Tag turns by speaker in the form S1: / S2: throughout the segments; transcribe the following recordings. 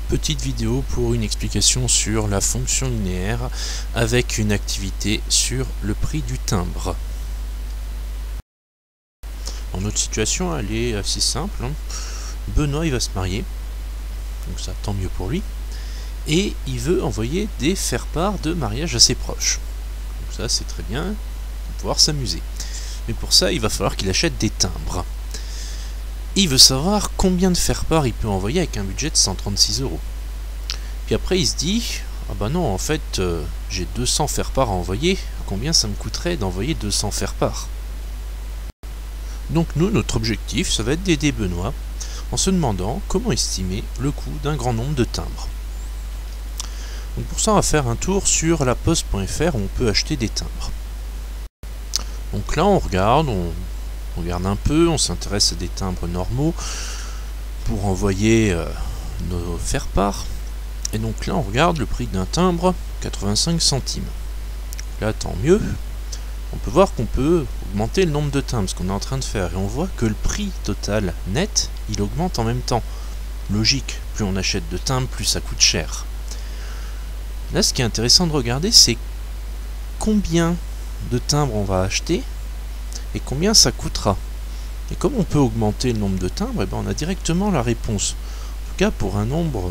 S1: Petite vidéo pour une explication sur la fonction linéaire avec une activité sur le prix du timbre. Dans notre situation, elle est assez simple. Benoît, il va se marier, donc ça tant mieux pour lui, et il veut envoyer des faire-part de mariage à ses proches. Donc ça c'est très bien, pour pouvoir s'amuser. Mais pour ça, il va falloir qu'il achète des timbres. Il veut savoir combien de faire-part il peut envoyer avec un budget de 136 €. Puis après il se dit, ah bah non, en fait j'ai 200 faire-part à envoyer, combien ça me coûterait d'envoyer 200 faire-part? Donc nous, notre objectif, ça va être d'aider Benoît en se demandant comment estimer le coût d'un grand nombre de timbres. Donc pour ça, on va faire un tour sur laposte.fr où on peut acheter des timbres. Donc là on regarde un peu, on s'intéresse à des timbres normaux pour envoyer nos faire-part. Et donc là on regarde le prix d'un timbre, 85 centimes. Là tant mieux, on peut voir qu'on peut augmenter le nombre de timbres, ce qu'on est en train de faire. Et on voit que le prix total net, il augmente en même temps. Logique, plus on achète de timbres, plus ça coûte cher. Là ce qui est intéressant de regarder, c'est combien de timbres on va acheter et combien ça coûtera. Et comme on peut augmenter le nombre de timbres, on a directement la réponse. En tout cas pour un nombre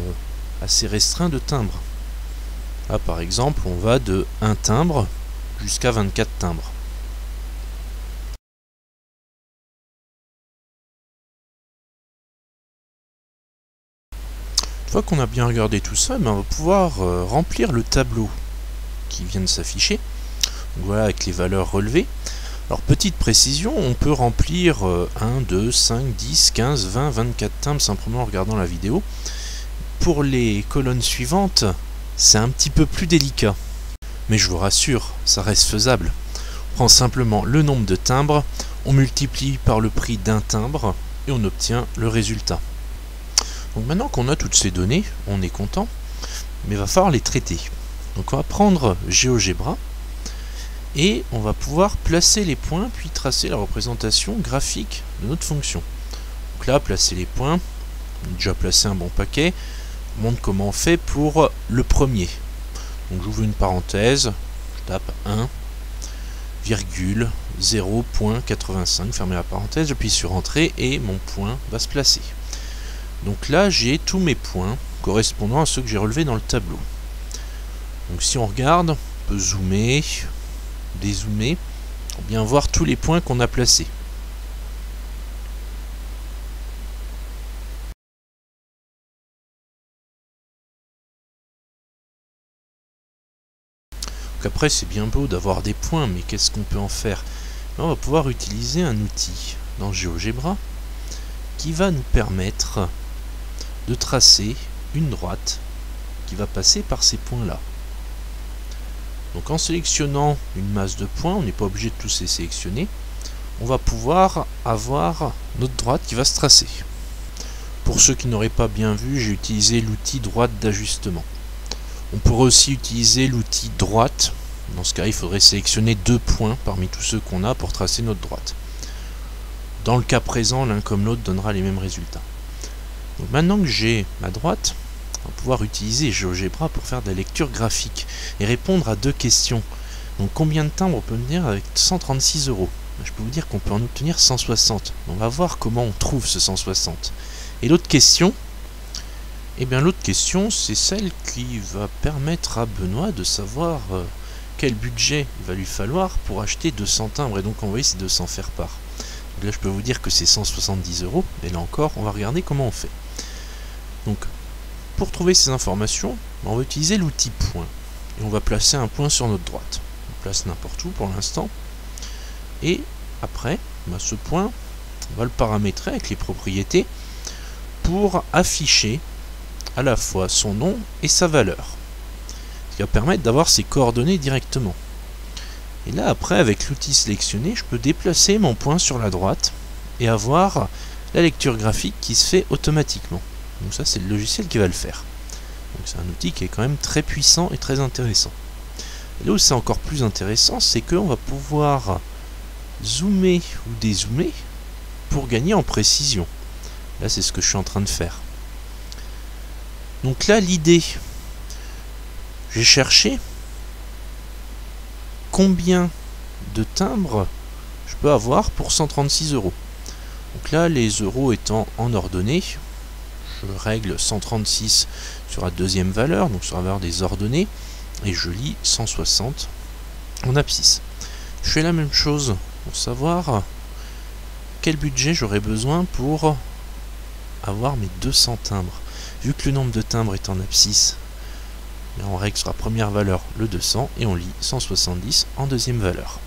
S1: assez restreint de timbres. Là par exemple on va de 1 timbre jusqu'à 24 timbres. Une fois qu'on a bien regardé tout ça, on va pouvoir remplir le tableau qui vient de s'afficher. Voilà, avec les valeurs relevées. Alors petite précision, on peut remplir 1, 2, 5, 10, 15, 20, 24 timbres simplement en regardant la vidéo. Pour les colonnes suivantes, c'est un petit peu plus délicat. Mais je vous rassure, ça reste faisable. On prend simplement le nombre de timbres, on multiplie par le prix d'un timbre et on obtient le résultat. Donc maintenant qu'on a toutes ces données, on est content, mais il va falloir les traiter. Donc on va prendre GeoGebra et on va pouvoir placer les points puis tracer la représentation graphique de notre fonction. Donc là, placer les points, on a déjà placé un bon paquet. On montre comment on fait pour le premier. Donc j'ouvre une parenthèse, je tape 1,0.85, fermez la parenthèse, j'appuie sur Entrée et mon point va se placer. Donc là j'ai tous mes points correspondant à ceux que j'ai relevés dans le tableau. Donc si on regarde, on peut zoomer, dézoomer, pour bien voir tous les points qu'on a placés. Donc après c'est bien beau d'avoir des points, mais qu'est-ce qu'on peut en faire? On va pouvoir utiliser un outil dans GeoGebra qui va nous permettre de tracer une droite qui va passer par ces points-là. Donc en sélectionnant une masse de points, on n'est pas obligé de tous les sélectionner, on va pouvoir avoir notre droite qui va se tracer. Pour ceux qui n'auraient pas bien vu, j'ai utilisé l'outil droite d'ajustement. On pourrait aussi utiliser l'outil droite. Dans ce cas, il faudrait sélectionner 2 points parmi tous ceux qu'on a pour tracer notre droite. Dans le cas présent, l'un comme l'autre donnera les mêmes résultats. Donc maintenant que j'ai ma droite, on va pouvoir utiliser GeoGebra pour faire de la lecture graphique et répondre à 2 questions. Donc combien de timbres on peut obtenir avec 136 €? Je peux vous dire qu'on peut en obtenir 160. On va voir comment on trouve ce 160. Et l'autre question, l'autre question, c'est celle qui va permettre à Benoît de savoir quel budget il va lui falloir pour acheter 200 timbres et donc envoyer ces 200 faire-part. Là, je peux vous dire que c'est 170 €, et là encore, on va regarder comment on fait. Donc, pour trouver ces informations, on va utiliser l'outil point, et on va placer un point sur notre droite. On place n'importe où pour l'instant, et après, ce point, on va le paramétrer avec les propriétés pour afficher à la fois son nom et sa valeur, ce qui va permettre d'avoir ses coordonnées directement. Et là après, avec l'outil sélectionné, je peux déplacer mon point sur la droite et avoir la lecture graphique qui se fait automatiquement. Donc ça c'est le logiciel qui va le faire. Donc c'est un outil qui est quand même très puissant et très intéressant. Et là où c'est encore plus intéressant, c'est qu'on va pouvoir zoomer ou dézoomer pour gagner en précision. Là c'est ce que je suis en train de faire. Donc là, l'idée, j'ai cherché combien de timbres je peux avoir pour 136 euros. Donc là, les euros étant en ordonnée, je règle 136 sur la deuxième valeur, donc sur la valeur des ordonnées, et je lis 160 en abscisse. Je fais la même chose pour savoir quel budget j'aurais besoin pour avoir mes 200 timbres. Vu que le nombre de timbres est en abscisse, on règle sur la première valeur le 200 et on lit 170 en deuxième valeur.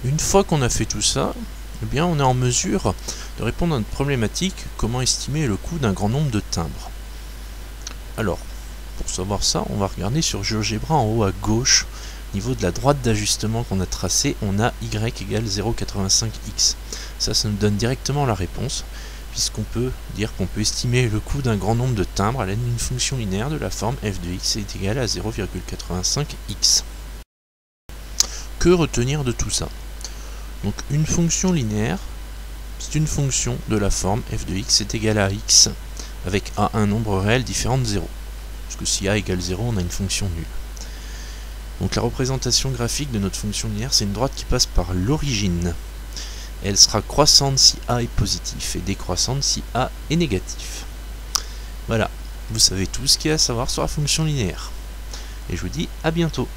S1: Une fois qu'on a fait tout ça, eh bien on est en mesure de répondre à notre problématique, comment estimer le coût d'un grand nombre de timbres. Alors, pour savoir ça, on va regarder sur GeoGebra en haut à gauche, au niveau de la droite d'ajustement qu'on a tracée, on a y égale 0,85x. Ça nous donne directement la réponse, puisqu'on peut dire qu'on peut estimer le coût d'un grand nombre de timbres à l'aide d'une fonction linéaire de la forme f de x est égal à 0,85x. Que retenir de tout ça? Donc une fonction linéaire, c'est une fonction de la forme f de x est égal à x avec a un nombre réel différent de 0. Parce que si a égale 0, on a une fonction nulle. Donc la représentation graphique de notre fonction linéaire, c'est une droite qui passe par l'origine. Elle sera croissante si a est positif et décroissante si a est négatif. Voilà, vous savez tout ce qu'il y a à savoir sur la fonction linéaire. Et je vous dis à bientôt.